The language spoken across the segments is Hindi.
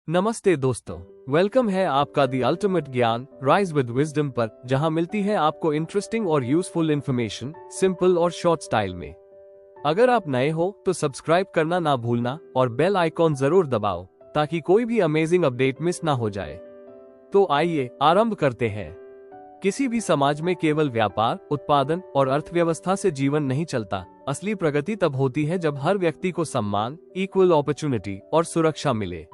नमस्ते दोस्तों, वेलकम है आपका the ultimate Gyan rise with wisdom पर, जहां मिलती है आपको इंटरेस्टिंग और यूजफुल इन्फॉर्मेशन सिंपल और शॉर्ट स्टाइल में। अगर आप नए हो तो सब्सक्राइब करना ना भूलना और बेल आइकॉन जरूर दबाओ ताकि कोई भी अमेजिंग अपडेट मिस ना हो जाए। तो आइए आरंभ करते हैं। किसी भी समाज में केवल व्यापार, उत्पादन और अर्थव्यवस्था से जीवन नहीं चलता। असली प्रगति तब होती है जब हर व्यक्ति को सम्मान, इक्वल अपॉर्चुनिटी और सुरक्षा मिले।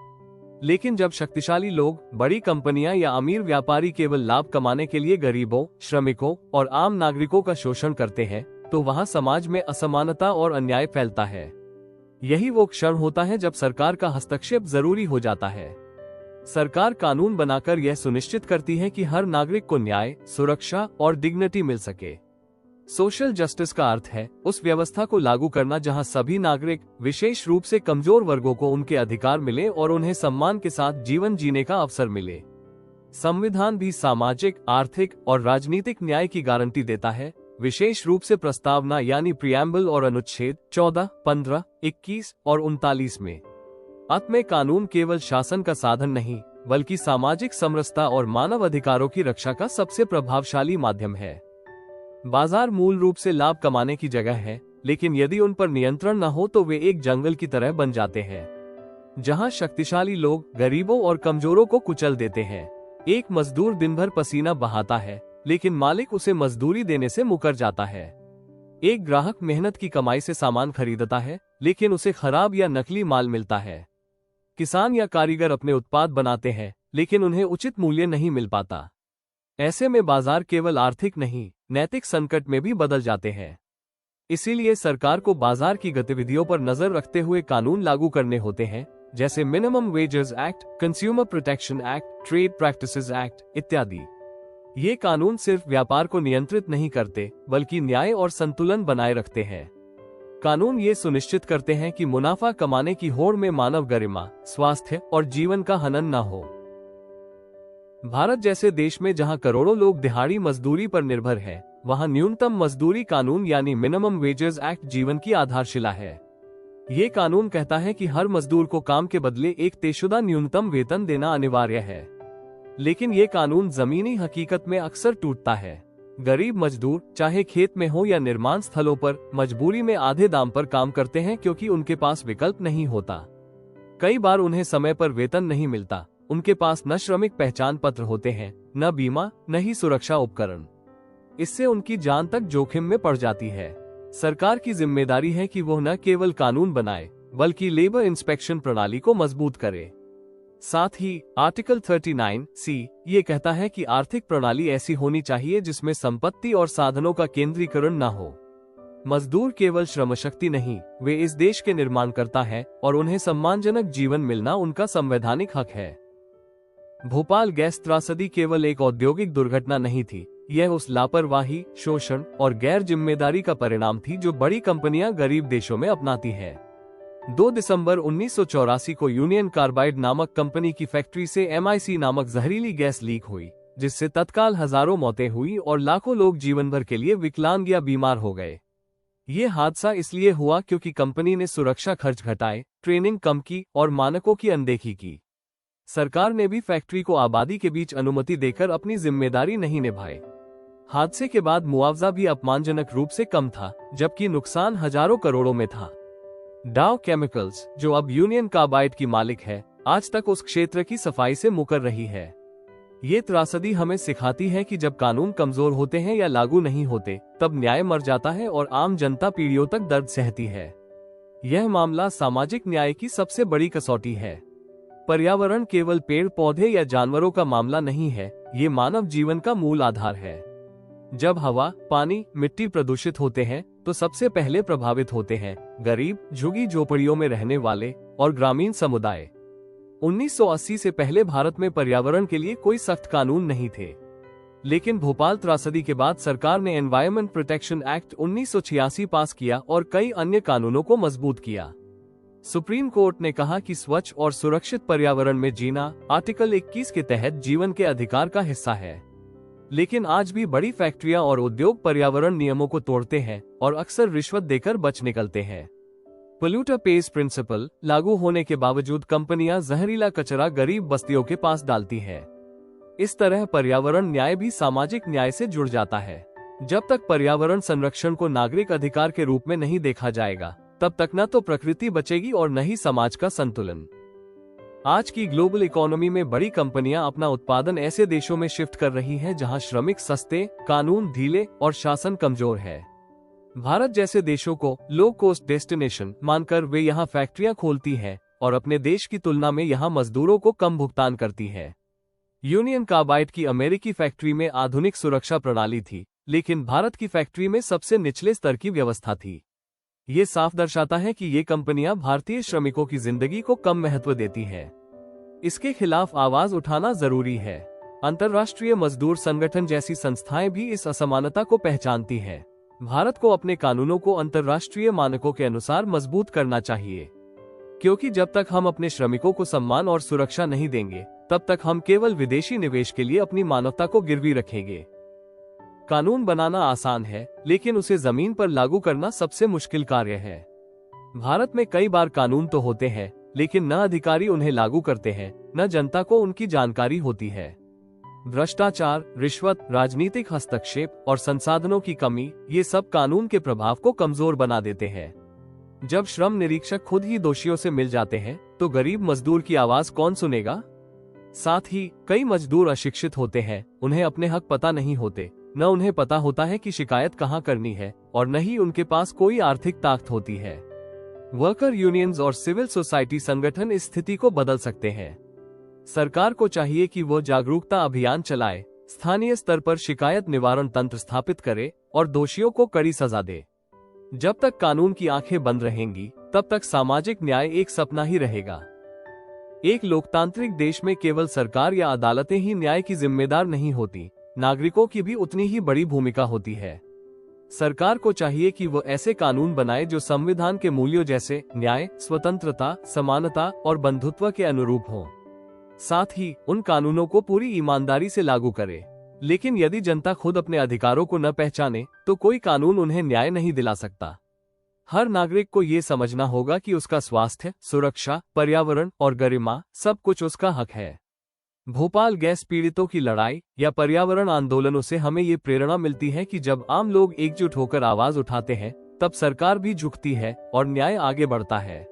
लेकिन जब शक्तिशाली लोग, बड़ी कंपनियां या अमीर व्यापारी केवल लाभ कमाने के लिए गरीबों, श्रमिकों और आम नागरिकों का शोषण करते हैं, तो वहां समाज में असमानता और अन्याय फैलता है। यही वो क्षण होता है जब सरकार का हस्तक्षेप जरूरी हो जाता है। सरकार कानून बनाकर यह सुनिश्चित करती है कि हर नागरिक को न्याय, सुरक्षा और डिग्निटी मिल सके। सोशल जस्टिस का अर्थ है उस व्यवस्था को लागू करना जहां सभी नागरिक, विशेष रूप से कमजोर वर्गों को उनके अधिकार मिले और उन्हें सम्मान के साथ जीवन जीने का अवसर मिले। संविधान भी सामाजिक, आर्थिक और राजनीतिक न्याय की गारंटी देता है, विशेष रूप से प्रस्तावना यानी प्रियम्बल और अनुच्छेद 14, 15, 21 और 39 में। अंत में कानून केवल शासन का साधन नहीं, बल्कि सामाजिक समरसता और मानव अधिकारों की रक्षा का सबसे प्रभावशाली माध्यम है। बाजार मूल रूप से लाभ कमाने की जगह है, लेकिन यदि उन पर नियंत्रण न हो तो वे एक जंगल की तरह बन जाते हैं, जहां शक्तिशाली लोग गरीबों और कमजोरों को कुचल देते हैं। एक मजदूर दिन भर पसीना बहाता है, लेकिन मालिक उसे मजदूरी देने से मुकर जाता है। एक ग्राहक मेहनत की कमाई से सामान खरीदता है, लेकिन उसे खराब या नकली माल मिलता है। किसान या कारीगर अपने उत्पाद बनाते हैं, लेकिन उन्हें उचित मूल्य नहीं मिल पाता। ऐसे में बाजार केवल आर्थिक नहीं, नैतिक संकट में भी बदल जाते हैं। इसीलिए सरकार को बाजार की गतिविधियों पर नजर रखते हुए कानून लागू करने होते हैं, जैसे minimum wages act, consumer protection act, trade practices act इत्यादि। ये कानून सिर्फ व्यापार को नियंत्रित नहीं करते, बल्कि न्याय और संतुलन बनाए रखते हैं। कानून ये सुनिश्चित करते हैं कि मुनाफा कमाने की होड़ में मानव गरिमा, स्वास्थ्य और जीवन का हनन न हो। भारत जैसे देश में जहां करोड़ों लोग दिहाड़ी मजदूरी पर निर्भर हैं, वहां न्यूनतम मजदूरी कानून यानी मिनिमम वेजेस एक्ट जीवन की आधारशिला है। ये कानून कहता है कि हर मजदूर को काम के बदले एक तयशुदा न्यूनतम वेतन देना अनिवार्य है। लेकिन ये कानून जमीनी हकीकत में अक्सर टूटता है। गरीब मजदूर, चाहे खेत में हो या निर्माण स्थलों पर, मजबूरी में आधे दाम पर काम करते हैं क्योंकि उनके पास विकल्प नहीं होता। कई बार उन्हें समय पर वेतन नहीं मिलता, उनके पास न श्रमिक पहचान पत्र होते हैं, न बीमा, न ही सुरक्षा उपकरण। इससे उनकी जान तक जोखिम में पड़ जाती है। सरकार की जिम्मेदारी है कि वो न केवल कानून बनाए, बल्कि लेबर इंस्पेक्शन प्रणाली को मजबूत करे। साथ ही आर्टिकल 39C ये कहता है कि आर्थिक प्रणाली ऐसी होनी चाहिए जिसमें संपत्ति और साधनों का केंद्रीकरण न हो। मजदूर केवल श्रमशक्ति नहीं, वे इस देश के निर्माणकर्ता हैं और उन्हें सम्मानजनक जीवन मिलना उनका संवैधानिक हक है। भोपाल गैस त्रासदी केवल एक औद्योगिक दुर्घटना नहीं थी, यह उस लापरवाही, शोषण और गैर जिम्मेदारी का परिणाम थी जो बड़ी कंपनियां गरीब देशों में अपनाती हैं। 2 दिसंबर 1984 को यूनियन कार्बाइड नामक कंपनी की फैक्ट्री से MIC नामक जहरीली गैस लीक हुई, जिससे तत्काल हजारों मौतें हुई और लाखों लोग जीवन भर के लिए विकलांग या बीमार हो गए। ये हादसा इसलिए हुआ क्योंकि कंपनी ने सुरक्षा खर्च घटाए, ट्रेनिंग कम की और मानकों की अनदेखी की। सरकार ने भी फैक्ट्री को आबादी के बीच अनुमति देकर अपनी जिम्मेदारी नहीं निभाई। हादसे के बाद मुआवजा भी अपमानजनक रूप से कम था, जबकि नुकसान हजारों करोड़ों में था। डाउ केमिकल्स, जो अब यूनियन कार्बाइड की मालिक है, आज तक उस क्षेत्र की सफाई से मुकर रही है। ये त्रासदी हमें सिखाती है कि जब कानून कमजोर होते हैं या लागू नहीं होते, तब न्याय मर जाता है और आम जनता पीढ़ियों तक दर्द सहती है। यह मामला सामाजिक न्याय की सबसे बड़ी कसौटी है। पर्यावरण केवल पेड़ पौधे या जानवरों का मामला नहीं है, ये मानव जीवन का मूल आधार है। जब हवा, पानी, मिट्टी प्रदूषित होते हैं, तो सबसे पहले प्रभावित होते हैं गरीब, झुग्गी झोपड़ियों में रहने वाले और ग्रामीण समुदाय। 1980 से पहले भारत में पर्यावरण के लिए कोई सख्त कानून नहीं थे, लेकिन भोपाल त्रासदी के बाद सरकार ने एनवायरमेंट प्रोटेक्शन एक्ट 1986 पास किया और कई अन्य कानूनों को मजबूत किया। सुप्रीम कोर्ट ने कहा कि स्वच्छ और सुरक्षित पर्यावरण में जीना आर्टिकल 21 के तहत जीवन के अधिकार का हिस्सा है। लेकिन आज भी बड़ी फैक्ट्रियां और उद्योग पर्यावरण नियमों को तोड़ते हैं और अक्सर रिश्वत देकर बच निकलते हैं। पोल्यूटर पेज प्रिंसिपल लागू होने के बावजूद कंपनियां जहरीला कचरा गरीब बस्तियों के पास डालती है। इस तरह पर्यावरण न्याय भी सामाजिक न्याय से जुड़ जाता है। जब तक पर्यावरण संरक्षण को नागरिक अधिकार के रूप में नहीं देखा जाएगा, तब तक न तो प्रकृति बचेगी और न ही समाज का संतुलन। आज की ग्लोबल इकोनॉमी में बड़ी कंपनियां अपना उत्पादन ऐसे देशों में शिफ्ट कर रही हैं जहां श्रमिक सस्ते, कानून ढीले और शासन कमजोर है। भारत जैसे देशों को लो कॉस्ट डेस्टिनेशन मानकर वे यहां फैक्ट्रियां खोलती हैं और अपने देश की तुलना में यहां मजदूरों को कम भुगतान करती है। यूनियन कार्बाइड की अमेरिकी फैक्ट्री में आधुनिक सुरक्षा प्रणाली थी, लेकिन भारत की फैक्ट्री में सबसे निचले स्तर की व्यवस्था थी। ये साफ दर्शाता है कि ये कंपनियां भारतीय श्रमिकों की जिंदगी को कम महत्व देती हैं। इसके खिलाफ आवाज उठाना जरूरी है। अंतर्राष्ट्रीय मजदूर संगठन जैसी संस्थाएं भी इस असमानता को पहचानती हैं। भारत को अपने कानूनों को अंतर्राष्ट्रीय मानकों के अनुसार मजबूत करना चाहिए, क्योंकि जब तक हम अपने श्रमिकों को सम्मान और सुरक्षा नहीं देंगे, तब तक हम केवल विदेशी निवेश के लिए अपनी मानवता को गिरवी रखेंगे। कानून बनाना आसान है, लेकिन उसे जमीन पर लागू करना सबसे मुश्किल कार्य है। भारत में कई बार कानून तो होते हैं, लेकिन न अधिकारी उन्हें लागू करते हैं, न जनता को उनकी जानकारी होती है। भ्रष्टाचार, रिश्वत, राजनीतिक हस्तक्षेप और संसाधनों की कमी, ये सब कानून के प्रभाव को कमजोर बना देते हैं। जब श्रम निरीक्षक खुद ही दोषियों से मिल जाते हैं, तो गरीब मजदूर की आवाज कौन सुनेगा? साथ ही कई मजदूर अशिक्षित होते हैं, उन्हें अपने हक पता नहीं होते, न उन्हें पता होता है कि शिकायत कहाँ करनी है, और न ही उनके पास कोई आर्थिक ताकत होती है। वर्कर यूनियंस और सिविल सोसाइटी संगठन इस स्थिति को बदल सकते हैं। सरकार को चाहिए कि वो जागरूकता अभियान चलाए, स्थानीय स्तर पर शिकायत निवारण तंत्र स्थापित करे और दोषियों को कड़ी सजा दे। जब तक कानून की आंखें बंद रहेंगी, तब तक सामाजिक न्याय एक सपना ही रहेगा। एक लोकतांत्रिक देश में केवल सरकार या अदालतें ही न्याय की जिम्मेदार नहीं होती, नागरिकों की भी उतनी ही बड़ी भूमिका होती है। सरकार को चाहिए कि वो ऐसे कानून बनाए जो संविधान के मूल्यों जैसे न्याय, स्वतंत्रता, समानता और बंधुत्व के अनुरूप हों। साथ ही उन कानूनों को पूरी ईमानदारी से लागू करे। लेकिन यदि जनता खुद अपने अधिकारों को न पहचाने, तो कोई कानून उन्हें न्याय नहीं दिला सकता। हर नागरिक को ये समझना होगा कि उसका स्वास्थ्य, सुरक्षा, पर्यावरण और गरिमा सब कुछ उसका हक है। भोपाल गैस पीड़ितों की लड़ाई या पर्यावरण आंदोलनों से हमें ये प्रेरणा मिलती है कि जब आम लोग एकजुट होकर आवाज उठाते हैं, तब सरकार भी झुकती है और न्याय आगे बढ़ता है।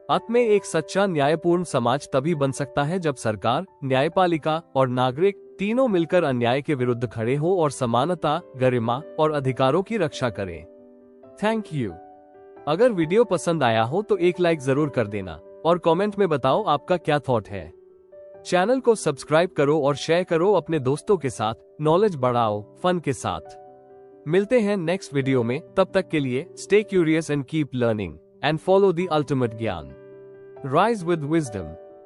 अंत में एक सच्चा न्यायपूर्ण समाज तभी बन सकता है जब सरकार, न्यायपालिका और नागरिक तीनों मिलकर अन्याय के विरुद्ध खड़े हो और समानता, गरिमा और अधिकारों की रक्षा करें। Thank you. अगर वीडियो पसंद आया हो तो एक लाइक जरूर कर देना और कमेंट में बताओ आपका क्या थॉट है। चैनल को सब्सक्राइब करो और शेयर करो अपने दोस्तों के साथ। नॉलेज बढ़ाओ फन के साथ। मिलते हैं नेक्स्ट वीडियो में, तब तक के लिए stay curious and keep learning and follow the ultimate Gyan. Rise with wisdom.